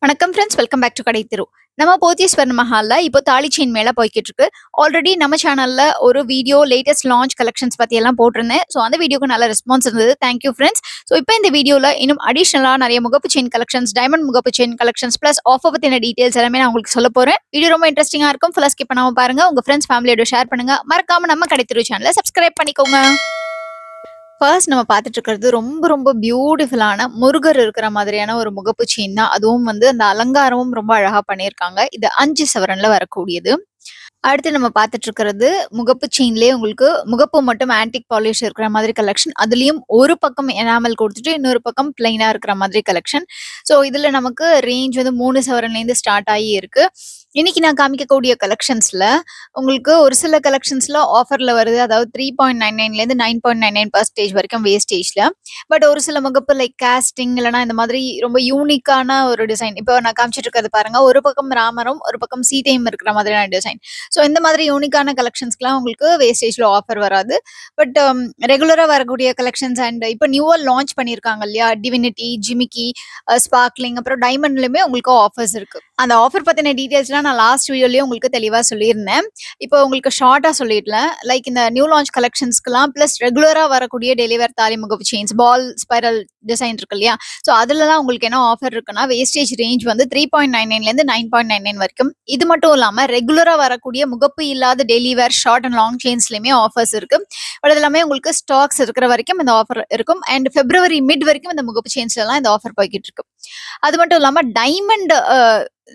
வணக்கம் friends, welcome back to கடை திரு. நம்ம போத்தீஸ்வரன் மஹால்ல இப்போ தாலி செயின் மேல போய்கிட்டு இருக்கு. ஆல்ரெடி நம்ம சேனல்ல ஒரு வீடியோ லேட்டஸ்ட் லான்ச் கலெக்ஷன்ஸ் பத்தி எல்லாம் போட்டிருந்தேன். ஸோ அந்த வீடியோக்கு நல்ல ரெஸ்பான்ஸ் இருந்தது. Thank you friends. ஸோ இப்போ இந்த வீடியோல இன்னும் அடிஷனலா நிறைய முகப்பு செயின் கலெக்ஷன்ஸ், டைமண்ட் முகப்பு செயின் கலெக்ஷன்ஸ் பிளஸ் ஆஃபர் பத்தின டீடைல்ஸ் எல்லாமே நான் உங்களுக்கு சொல்ல போறேன். வீடியோ ரொம்ப இன்ட்ரெஸ்டிங்கா இருக்கும். ஃபுல்லா ஸ்கிப் பண்ணாம பாருங்க. உங்க ஃப்ரெண்ட்ஸ் ஃபேமிலியோட ஷேர் பண்ணுங்க. மறக்காம நம்ம கடை திரு சேனலை சப்ஸ்கிரைப் பண்ணிக்கோங்க. ஃபர்ஸ்ட் நம்ம பார்த்துட்டு இருக்கிறது ரொம்ப ரொம்ப பியூட்டிஃபுல்லான முருகர் இருக்கிற மாதிரியான ஒரு முகப்பு செயின் தான். அதுவும் வந்து அந்த அலங்காரமும் ரொம்ப அழகா பண்ணியிருக்காங்க. இது 5 சவரன்ல வரக்கூடியது. அடுத்து நம்ம பார்த்துட்டு இருக்கிறது முகப்பு செயின்லயே உங்களுக்கு முகப்பு மட்டும் ஆன்டிக் பாலிஷ் இருக்கிற மாதிரி கலெக்ஷன். அதுலயும் ஒரு பக்கம் எனாமல் கொடுத்துட்டு இன்னொரு பக்கம் பிளைனா இருக்கிற மாதிரி கலெக்ஷன். ஸோ இதுல நமக்கு ரேஞ்ச் வந்து 3 சவரன்ல இருந்து ஸ்டார்ட் ஆகி இருக்கு. இன்னைக்கு நான் காமிக்கக்கூடிய கலெக்ஷன்ஸ்ல உங்களுக்கு ஒரு சில கலெக்ஷன்ஸ்ல ஆஃபர்ல வருது. அதாவது 3.99ல இருந்து 9.99% வரைக்கும் வேஸ்டேஜ்ல. பட் ஒரு சில முகப்பு லைக் காஸ்டிங் இல்லைன்னா இந்த மாதிரி ரொம்ப யூனிக்கான ஒரு டிசைன். இப்போ நான் காமிச்சிட்டு இருக்கிறது பாருங்க, ஒரு பக்கம் ராமரும் ஒரு பக்கம் சீதையும் இருக்கிற மாதிரியான டிசைன். ஸோ இந்த மாதிரி யூனிக்கான கலெக்ஷன்ஸ்க்குலாம் உங்களுக்கு வேஸ்டேஜ்ல ஆஃபர் வராது. பட் ரெகுலரா வரக்கூடிய கலெக்ஷன்ஸ் அண்ட் இப்போ நியூவா லான்ச் பண்ணியிருக்காங்க இல்லையா, டிவினிட்டி, ஜிமிக்கி, ஸ்பார்க்லிங், அப்புறம் டைமண்ட்லயுமே உங்களுக்கு ஆஃபர்ஸ் இருக்கு. அந்த ஆஃபர் பத்தின டீடைல்ஸ்லாம் நான் லாஸ்ட் வீடியோலயே உங்களுக்கு தெளிவா சொல்லியிருந்தேன். இப்போ உங்களுக்கு ஷார்ட்டா சொல்லிடலாம். லைக் இந்த நியூ லான்ச் கலெக்ஷன்ஸ்க்குலாம் பிளஸ் ரெகுலரா வரக்கூடிய டெலிவர் தாலி முகப்பு செயின்ஸ், பால் ஸ்பைரல் டிசைன் இருக்கு இல்லையா, ஸோ அதுலலாம் உங்களுக்கு என்ன ஆஃபர் இருக்குன்னா வேஸ்டேஜ் ரேஞ்ச் வந்து 3.99ல இருந்து 9.99 வரைக்கும். இது மட்டும் இல்லாம ரெகுலரா வரக்கூடிய முகப்பு இல்லாத daily wear short and long செயின்ஸ்லயுமே ஆஃபர்ஸ் இருக்கு. பட் இது எல்லாமே உங்களுக்கு ஸ்டாக்ஸ் இருக்கிற வரைக்கும் இந்த ஆஃபர் இருக்கும். அண்ட் பிப்ரவரி மிட் வரைக்கும் இந்த முகப்பு செயின்ஸ்ல எல்லாம் இந்த ஆஃபர் போய்கிட்டு இருக்கு. அது மட்டும் இல்லாம டைமண்ட்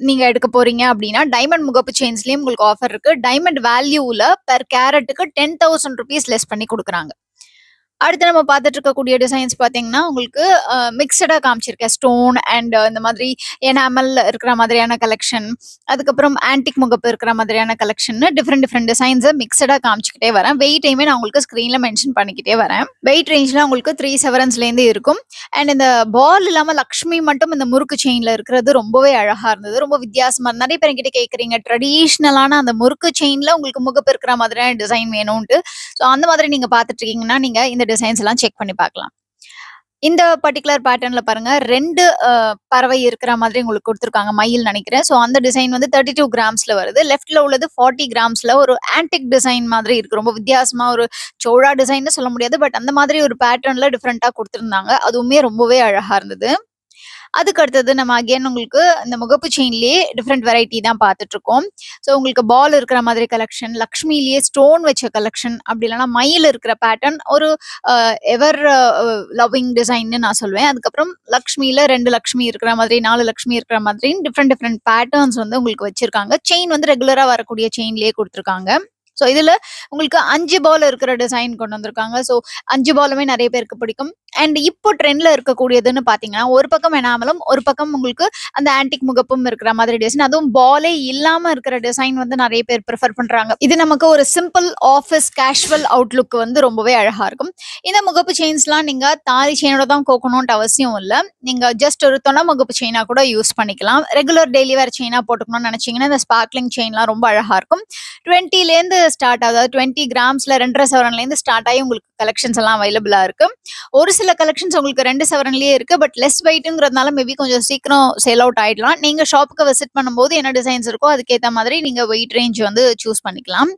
நீங்க எடுக்க போறீங்க அப்படின்னா டைமண்ட் முகப்பு செயின்ஸ்லயும் உங்களுக்கு ஆஃபர் இருக்கு. டைமண்ட் வேல்யூல பெர் கேரட்டுக்கு 10,000 rupees லெஸ் பண்ணி கொடுக்குறாங்க. அடுத்து நம்ம பார்த்துட்டு இருக்கக்கூடிய டிசைன்ஸ் பார்த்தீங்கன்னா உங்களுக்கு மிக்சடா காமிச்சிருக்கேன். ஸ்டோன் அண்ட் இந்த மாதிரி எனாமல் இருக்கிற மாதிரியான கலெக்ஷன், அதுக்கப்புறம் ஆன்டிக் முகப்பு இருக்கிற மாதிரியான கலெக்ஷன், டிஃப்ரெண்ட் டிஃப்ரெண்ட் டிசைன்ஸை மிக்சடா காமிச்சிக்கிட்டே வரேன். வெயிட்டையுமே நான் உங்களுக்கு ஸ்க்ரீன்ல மென்ஷன் பண்ணிக்கிட்டே வரேன். வெயிட் ரேஞ்ச்ல உங்களுக்கு 3 செவரன்ஸ்லேருந்து இருக்கும். அண்ட் இந்த பால் இல்லாம லக்ஷ்மி மட்டும் இந்த முறுக்கு செயின்ல இருக்கிறது ரொம்பவே அழகா இருந்தது. ரொம்ப வித்தியாசமா இருந்தது. நிறைய பேர் என்கிட்ட கேட்குறீங்க ட்ரெடிஷ்னலான அந்த முறுக்கு செயின்ல உங்களுக்கு முகப்பு இருக்கிற மாதிரியான டிசைன் வேணும்ட்டு. ஸோ அந்த மாதிரி நீங்க பார்த்துட்டு இருக்கீங்கன்னா நீங்க இந்த டிசைன்ஸ் எல்லாம் செக் பண்ணி பார்க்கலாம். இந்த பர்டிகுலர் பேட்டர்ன்ல பாருங்க, 2 பறவை இருக்கிற மாதிரி உங்களுக்கு கொடுத்துருக்காங்க. மயில் நினைக்கிறேன். ஸோ அந்த டிசைன் வந்து 32 கிராம்ஸ்ல வருது. லெஃப்ட்ல உள்ளது 40 கிராம்ஸ்ல ஒரு ஆன்டிக் டிசைன் மாதிரி இருக்கு. ரொம்ப வித்தியாசமா ஒரு சோழா டிசைன்னு சொல்ல முடியாது. பட் அந்த மாதிரி ஒரு பேட்டர்ன்ல டிஃப்ரெண்டா கொடுத்துருந்தாங்க. அதுவுமே ரொம்பவே அழகா இருந்தது. அதுக்கு அடுத்தது நம்ம அகைன் உங்களுக்கு இந்த முகப்பு செயின்லயே டிஃப்ரெண்ட் வெரைட்டி தான் பார்த்துட்டு இருக்கோம். ஸோ உங்களுக்கு பால் இருக்கிற மாதிரி கலெக்ஷன், லக்ஷ்மிலேயே ஸ்டோன் வச்ச கலெக்ஷன், அப்படி இல்லைன்னா மயில் இருக்கிற பேட்டர்ன், ஒரு எவர் லவ்விங் டிசைன்னு நான் சொல்லுவேன். அதுக்கப்புறம் லக்ஷ்மியில 2 லக்ஷ்மி இருக்கிற மாதிரி, 4 லக்ஷ்மி இருக்கிற மாதிரி டிஃப்ரெண்ட் டிஃப்ரெண்ட் பேட்டர்ன்ஸ் வந்து உங்களுக்கு வச்சிருக்காங்க. செயின் வந்து ரெகுலரா வரக்கூடிய செயின்லயே கொடுத்துருக்காங்க. ஸோ இதுல உங்களுக்கு 5 பால் இருக்கிற டிசைன் கொண்டு வந்திருக்காங்க. ஸோ 5 பாலுமே நிறைய பேருக்கு பிடிக்கும். அண்ட் இப்போ ட்ரெண்ட்ல இருக்கக்கூடியதுன்னு பாத்தீங்கன்னா ஒரு பக்கம் எனாமலும் ஒரு பக்கம் உங்களுக்கு அந்த ஆன்டிக் முகப்பும் இருக்கிற மாதிரி டிசைன், அதுவும் பாலே இல்லாம இருக்கிற டிசைன் வந்து நிறைய பேர் ப்ரிஃபர் பண்றாங்க. இது நமக்கு ஒரு சிம்பிள் ஆஃபீஸ் கேஷுவல் அவுட்லுக் வந்து ரொம்பவே அழகா இருக்கும். இந்த முகப்பு செயின்ஸ்லாம் நீங்க தாலி செயினோட தான் கோக்கணும்ட்டு அவசியம் இல்லை. நீங்க ஜஸ்ட் ஒரு தொண முகப்பு செயினா கூட யூஸ் பண்ணிக்கலாம். ரெகுலர் டெய்லி வேர் செயினா போட்டுக்கணும்னு நினைச்சீங்கன்னா இந்த ஸ்பார்க்லிங் செயின்லாம் ரொம்ப அழகா இருக்கும். 20லேருந்து ஸ்டார்ட், அதாவது 20 கிராம்ஸ்ல 2.5 சவரன்லேருந்து ஸ்டார்ட் ஆகி உங்களுக்கு கலெக்ஷன்ஸ் எல்லாம் அவைலபிளா இருக்கு. ஒரு சில கலெக்ஷன்ஸ் உங்களுக்கு 2 சவரன்லயே இருக்கு. பட் லெஸ் வெயிட்ங்கிறதுனால மேபி கொஞ்சம் சீக்கிரம் சேல் அவுட் ஆயிடலாம். நீங்க ஷாப்புக்கு விசிட் பண்ணும்போது என்ன டிசைன்ஸ் இருக்கோ அதுக்கேற்ற மாதிரி நீங்க வெயிட் ரேஞ்ச் வந்து சூஸ் பண்ணிக்கலாம்.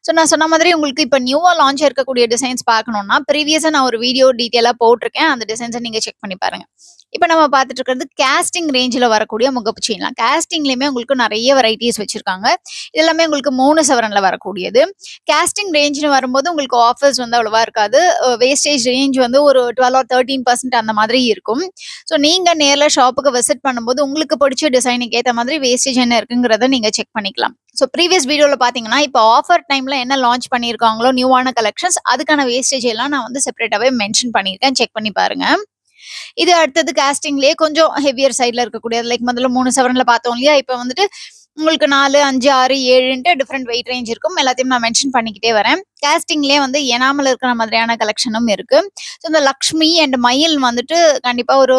ஸோ நான் சொன்ன மாதிரி உங்களுக்கு இப்போ நியூவா லான்ச் இருக்கக்கூடிய டிசைன்ஸ் பார்க்கணும்னா ப்ரீவியஸா நான் ஒரு வீடியோ டீட்டெயிலாக போட்டிருக்கேன். அந்த டிசைன்ஸை நீங்க செக் பண்ணி பாருங்க. இப்போ நம்ம பார்த்துட்டு இருக்கிறது கேஸ்டிங் ரேஞ்சில் வரக்கூடிய முகப்பு செயின்லாம். கேஸ்டிங்லேயுமே உங்களுக்கு நிறைய வெரைட்டிஸ் வச்சிருக்காங்க. இது எல்லாமே உங்களுக்கு 3 சவரன்ல வரக்கூடியது. கேஸ்டிங் ரேஞ்சுன்னு வரும்போது உங்களுக்கு ஆஃபர்ஸ் வந்து அவ்வளவா இருக்காது. வேஸ்டேஜ் ரேஞ்ச் வந்து ஒரு 12 or 13% அந்த மாதிரி இருக்கும். ஸோ நீங்க நேர்ல ஷாப்புக்கு விசிட் பண்ணும்போது உங்களுக்கு பிடிச்ச டிசைனுக்கு ஏற்ற மாதிரி வேஸ்டேஜ் என்ன இருக்குங்கிறத நீங்க செக் பண்ணிக்கலாம். ஸோ ப்ரீவியஸ் வீடியோல பாத்தீங்கன்னா இப்போ ஆஃபர் டைம்ல என்ன லான்ச் பண்ணியிருக்காங்களோ நியூவான கலெக்ஷன்ஸ், அதுக்கான வேஸ்டேஜ் எல்லாம் நான் வந்து செப்பரேட்டாவே மென்ஷன் பண்ணியிருக்கேன். செக் பண்ணி பாருங்க. இது அடுத்தது காஸ்டிங்லயே கொஞ்சம் ஹெவியர் சைட்ல இருக்கக்கூடியது. லைக் முதல்ல 3 சவரன்ல பார்த்தோம் இல்லையா, இப்போ வந்துட்டு உங்களுக்கு 4, 5, 6, 7ன்ட்டு டிஃப்ரெண்ட் வெயிட் ரேஞ்ச் இருக்கும். எல்லாத்தையும் நான் மென்ஷன் பண்ணிக்கிட்டே வரேன். கேஸ்டிங்லயே வந்து எனாமல் இருக்கிற மாதிரியான கலெக்ஷனும் இருக்கு. ஸோ இந்த லக்ஷ்மி அண்ட் மயில் வந்துட்டு கண்டிப்பா ஒரு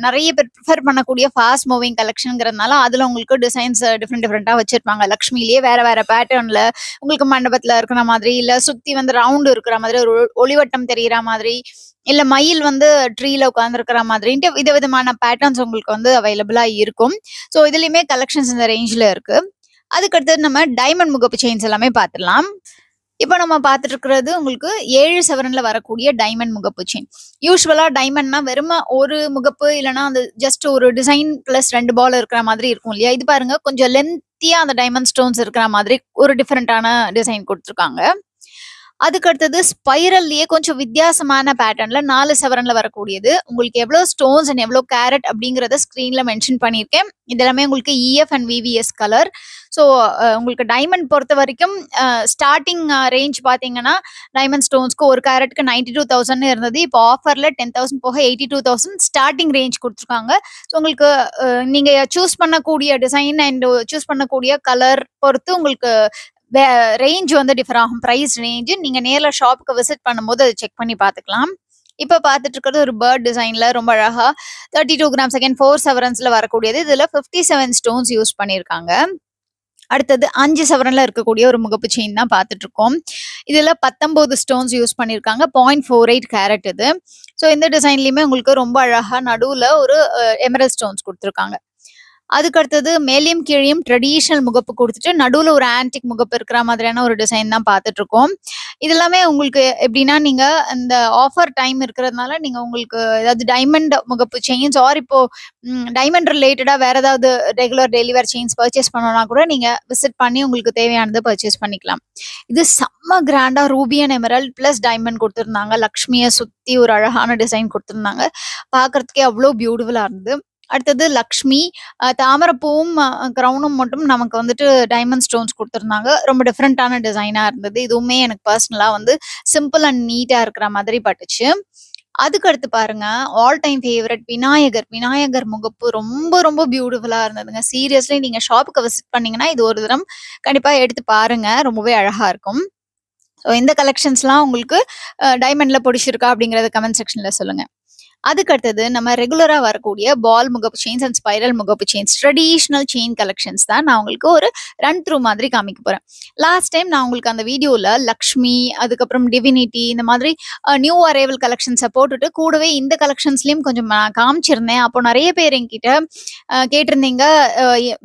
நிறைய பேர் ப்ரிஃபர் பண்ணக்கூடிய ஃபாஸ்ட் மூவிங் கலெக்ஷன்ங்கிறதுனால அதுல உங்களுக்கு டிசைன்ஸ் டிஃப்ரெண்டா வச்சிருப்பாங்க. லக்ஷ்மிலேயே வேற வேற பேட்டர்ன்ல உங்களுக்கு மண்டபத்துல இருக்கிற மாதிரி, இல்ல சுத்தி வந்து ரவுண்ட் இருக்கிற மாதிரி, ஒரு ஒளிவட்டம் தெரியிற மாதிரி, இல்ல மயில் வந்து ட்ரீல உட்கார்ந்துருக்கிற மாதிரின்ட்டு விதவிதமான பேட்டர்ன்ஸ் உங்களுக்கு வந்து அவைலபிளா இருக்கும். ஸோ இதுலயுமே கலெக்ஷன்ஸ் இந்த ரேஞ்ச்ல இருக்கு. அதுக்கடுத்தது நம்ம டைமண்ட் முகப்பு செயின்ஸ் எல்லாமே பார்த்துடலாம். இப்ப நம்ம பார்த்துட்டு இருக்கிறது உங்களுக்கு 7 சவரன்ல வரக்கூடிய டைமண்ட் முகப்பு செயின். யூசுவலா டைமண்ட்னா வெறும ஒரு முகப்பு இல்லைன்னா அந்த ஜஸ்ட் ஒரு டிசைன் பிளஸ் 2 பால் இருக்கிற மாதிரி இருக்கும் இல்லையா? இது பாருங்க கொஞ்சம் லென்த்தியா அந்த டைமண்ட் ஸ்டோன்ஸ் இருக்கிற மாதிரி ஒரு டிஃபரெண்டான டிசைன் கொடுத்துருக்காங்க. அதுக்கு அடுத்தது ஸ்பைரல்லயே கொஞ்சம் வித்தியாசமான பேட்டர்ன்ல 4 சவரன்ல வரக்கூடியது. உங்களுக்கு எவ்வளவு ஸ்டோன்ஸ் அண்ட் எவ்வளவு கேரட் அப்படிங்கறத ஸ்கிரீன்ல மென்ஷன் பண்ணியிருக்கேன். இது எல்லாமே உங்களுக்கு EF and VVS colour. So உங்களுக்கு டைமண்ட் பொறுத்த வரைக்கும் ஸ்டார்டிங் ரேஞ்ச் பார்த்தீங்கன்னா டைமண்ட் ஸ்டோன்ஸ்க்கு ஒரு கேரட்டுக்கு 92,000 இருந்தது. இப்போ ஆஃபர்ல 10,000 போக 82,000 ஸ்டார்டிங் ரேஞ்ச் கொடுத்துருக்காங்க. ஸோ உங்களுக்கு நீங்க சூஸ் பண்ணக்கூடிய டிசைன் அண்ட் சூஸ் பண்ணக்கூடிய கலர் பொறுத்து உங்களுக்கு ரேஞ்ச் வந்து டிஃபர் ஆகும். பிரைஸ் ரேஞ்ச் நீங்க நேர்ல ஷாப்புக்கு விசிட் பண்ணும்போது அதை செக் பண்ணி பார்த்துக்கலாம். இப்ப பார்த்துட்டு இருக்கிறது ஒரு பேர்ட் டிசைன்ல ரொம்ப அழகா 32 கிராம்ஸ் அகைன் 4 சவரன்ஸ்ல வரக்கூடியது. இதுல 57 ஸ்டோன்ஸ் யூஸ் பண்ணியிருக்காங்க. அடுத்தது 5 சவரன்ல இருக்கக்கூடிய ஒரு முகப்பு செயின் தான் பார்த்துட்டு இருக்கோம். இதுல 19 ஸ்டோன்ஸ் யூஸ் பண்ணியிருக்காங்க. 0.48 கேரட் இது. ஸோ இந்த டிசைன்லயுமே உங்களுக்கு ரொம்ப அழகா நடுவுல ஒரு எமரல்ட் ஸ்டோன்ஸ் கொடுத்துருக்காங்க. அதுக்கு அடுத்தது மேலேயும் கீழேயும் ட்ரெடிஷனல் முகப்பு கொடுத்துட்டு நடுவுல ஒரு ஆன்டிக் முகப்பு இருக்கிற மாதிரியான ஒரு டிசைன் தான் பார்த்துட்டு இருக்கோம். இது எல்லாமே உங்களுக்கு எப்படின்னா நீங்க இந்த ஆஃபர் டைம் இருக்கிறதுனால நீங்க உங்களுக்கு ஏதாவது டைமண்ட் முகப்பு செயின்ஸ் ஆர் இப்போ டைமண்ட் ரிலேட்டடா வேற ஏதாவது regular daily wear chains purchase பண்ணணும்னா கூட நீங்க விசிட் பண்ணி உங்களுக்கு தேவையானதை பர்ச்சேஸ் பண்ணிக்கலாம். இது செம்ம கிராண்டா Ruby and emerald plus diamond கொடுத்துருந்தாங்க. லக்ஷ்மியை சுத்தி ஒரு அழகான டிசைன் கொடுத்துருந்தாங்க. பார்க்கறதுக்கே அவ்வளோ பியூட்டிஃபுல்லா இருந்தது. அடுத்தது லக்ஷ்மி தாமரைப்பூவும் கிரவுனும் மட்டும் நமக்கு வந்துட்டு டைமண்ட் ஸ்டோன்ஸ் கொடுத்துருந்தாங்க. ரொம்ப டிஃப்ரெண்டான டிசைனா இருந்தது. இதுவுமே எனக்கு பர்சனலா வந்து சிம்பிள் அண்ட் நீட்டா இருக்கிற மாதிரி பட்டுச்சு. அதுக்கு அடுத்து பாருங்க ஆல் டைம் ஃபேவரட் விநாயகர் முகப்பு ரொம்ப ரொம்ப பியூட்டிஃபுல்லா இருந்ததுங்க. சீரியஸ்லி நீங்க ஷாப்புக்கு விசிட் பண்ணீங்கன்னா இது ஒரு தரம் கண்டிப்பா எடுத்து பாருங்க. ரொம்பவே அழகா இருக்கும். ஸோ இந்த கலெக்ஷன்ஸ்லாம் உங்களுக்கு டைமண்ட்ல பிடிச்சிருக்கா அப்படிங்கறத கமெண்ட் செக்ஷன்ல சொல்லுங்க. அதுக்கு அடுத்தது நம்ம ரெகுலரா வரக்கூடிய பால் முகப்பு செயின்ஸ் அண்ட் ஸ்பைரல் முகப்பு செயின்ஸ் ட்ரெடிஷனல் செயின் கலெக்ஷன்ஸ் தான் நான் உங்களுக்கு ஒரு ரன் த்ரூ மாதிரி காமிக்க போறேன். லாஸ்ட் டைம் நான் உங்களுக்கு அந்த வீடியோல லக்ஷ்மி அதுக்கப்புறம் டிவினிட்டி இந்த மாதிரி நியூ அரைவல் கலெக்ஷன்ஸை போட்டுட்டு கூடவே இந்த கலெக்ஷன்ஸ்லயும் கொஞ்சம் நான் காமிச்சிருந்தேன். அப்போ நிறைய பேர் என்கிட்ட கேட்டிருந்தீங்க,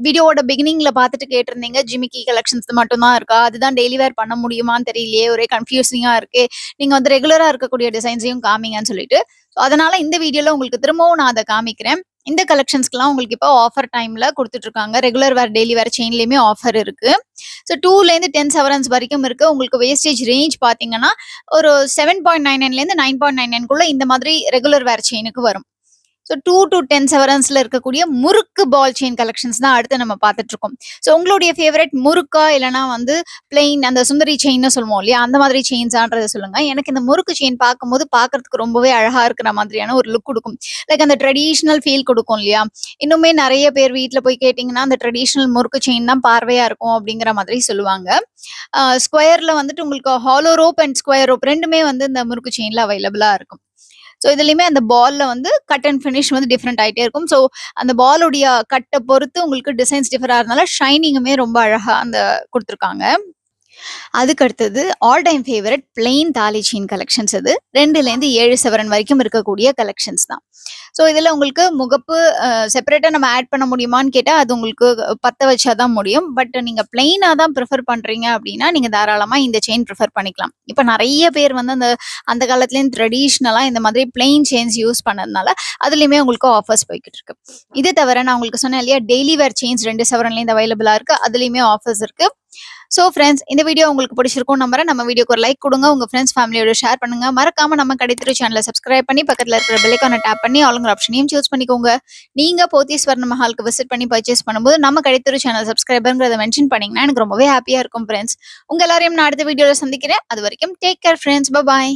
வீடியோவோட பிகினிங்ல பார்த்துட்டு கேட்டிருந்தீங்க ஜிமிக்கி கலெக்ஷன்ஸ் மட்டும் தான் இருக்கா, அதுதான் டெய்லி வேர் பண்ண முடியுமான்னு தெரியலையே, ஒரே கன்ஃபியூசிங்கா இருக்கு, நீங்க வந்து ரெகுலரா இருக்கக்கூடிய டிசைன்ஸையும் காமிங்கன்னு சொல்லிட்டு. அதனால இந்த வீடியோல உங்களுக்கு திரும்பவும் நான் அதை காமிக்கிறேன். இந்த கலெக்ஷன்ஸ்க்குலாம் உங்களுக்கு இப்போ ஆஃபர் டைம்ல கொடுத்துட்டு இருக்காங்க. ரெகுலர் வேர் டெய்லி வேர் செயின்லயுமே ஆஃபர் இருக்கு. ஸோ 2லேருந்து 10 சவரன்ஸ் வரைக்கும் இருக்கு. உங்களுக்கு வேஸ்டேஜ் ரேஞ்ச் பாத்தீங்கன்னா ஒரு 7.99லேருந்து 9.99 இந்த மாதிரி ரெகுலர் வேர் செயினுக்கு வரும். ஸோ 2 to 10 செவரன்ஸ்ல இருக்கக்கூடிய முறுக்கு பால் செயின் கலெக்ஷன்ஸ் தான் அடுத்து நம்ம பார்த்துட்டு இருக்கோம். ஸோ உங்களுடைய ஃபேவரட் முறுக்கா இல்லைனா வந்து பிளெயின் அந்த சுந்தரி செயின்னு சொல்லுவோம் இல்லையா, அந்த மாதிரி செயின்ஸான்றதை சொல்லுங்க. எனக்கு இந்த முறுக்கு செயின் பார்க்கும்போது பார்க்கறதுக்கு ரொம்பவே அழகா இருக்கிற மாதிரியான ஒரு லுக் கொடுக்கும். லைக் அந்த ட்ரெடிஷ்னல் ஃபீல் கொடுக்கும் இல்லையா. இன்னுமே நிறைய பேர் வீட்டில் போய் கேட்டிங்கன்னா அந்த ட்ரெடிஷ்னல் முறுக்கு செயின் தான் பார்வையா இருக்கும் அப்படிங்கிற மாதிரி சொல்லுவாங்க. ஸ்கொயர்ல வந்துட்டு உங்களுக்கு hollow rope and square rope ரெண்டுமே வந்து இந்த முறுக்கு செயின்ல அவைலபிளா இருக்கும். ஸோ இதுலயுமே அந்த பால்ல வந்து கட் அண்ட் ஃபினிஷ் வந்து டிஃப்ரெண்ட் ஆகிட்டே இருக்கும். ஸோ அந்த பாலுடைய கட்டை பொறுத்து உங்களுக்கு டிசைன்ஸ் டிஃபர் ஆகிறதுனால ஷைனிங்குமே ரொம்ப அழகா அந்த கொடுத்துருக்காங்க. அதுக்கு அடுத்தது ஆல் டைம் ஃபேவரட் பிளெயின் தாலி செயின் கலெக்ஷன்ஸ். இது 2லேருந்து 7 சவரன் வரைக்கும் இருக்கக்கூடிய கலெக்ஷன்ஸ் தான். ஸோ இதில் உங்களுக்கு முகப்பு செப்பரேட்டாக நம்ம ஆட் பண்ண முடியுமான்னு கேட்டால் அது உங்களுக்கு பற்ற வச்சா தான் முடியும். பட் நீங்கள் பிளெயினாக தான் ப்ரிஃபர் பண்ணுறீங்க அப்படின்னா நீங்கள் தாராளமாக இந்த செயின் ப்ரிஃபர் பண்ணிக்கலாம். இப்போ நிறைய பேர் வந்து அந்த காலத்துலேயும் ட்ரெடிஷ்னலாக இந்த மாதிரி பிளெயின் செயின்ஸ் யூஸ் பண்ணதுனால அதுலேயுமே உங்களுக்கு ஆஃபர்ஸ் போய்கிட்டு இருக்கு. இது தவிர நான் உங்களுக்கு சொன்னேன் இல்லையா, டெய்லி வேர் செயின்ஸ் 2 சவரன்லேருந்து அவைலபிளாக இருக்குது. அதுலேயுமே ஆஃபர்ஸ் இருக்குது. ஸோ ஃப்ரெண்ட்ஸ், இந்த வீடியோ உங்களுக்கு பிடிச்சிருக்கும் நம்புறேன். நம்ம வீடியோக்கு ஒரு லைக் கொடுங்க, உங்க ஃப்ரெண்ட்ஸ் ஃபேமிலியோட ஷேர் பண்ணுங்க. மறக்காம நம்ம கடைத்திரு சேனலை சப்ஸ்கிரைப் பண்ணி பக்கத்தில் இருக்கிற பெல் ஐகானை டேப் பண்ணி ஆளுங்கிற ஆப்ஷனையும் சூஸ் பண்ணிக்கோங்க. நீங்க போத்தீஸ் ஸ்வர்ண மஹாலுக்கு விசிட் பண்ணி பர்ச்சேஸ் பண்ணும்போது நம்ம கடைத்திரு சேனல் சப்ஸ்கிரைபர்ங்கிறத மென்ஷன் பண்ணீங்கன்னா எனக்கு ரொம்பவே ஹாப்பியா இருக்கும் ஃப்ரெண்ட்ஸ். உங்க எல்லாரையும் நான் அடுத்த வீடியோல சந்திக்கிறேன். அது வரைக்கும் டேக் கேர் ஃப்ரெண்ட்ஸ். பை.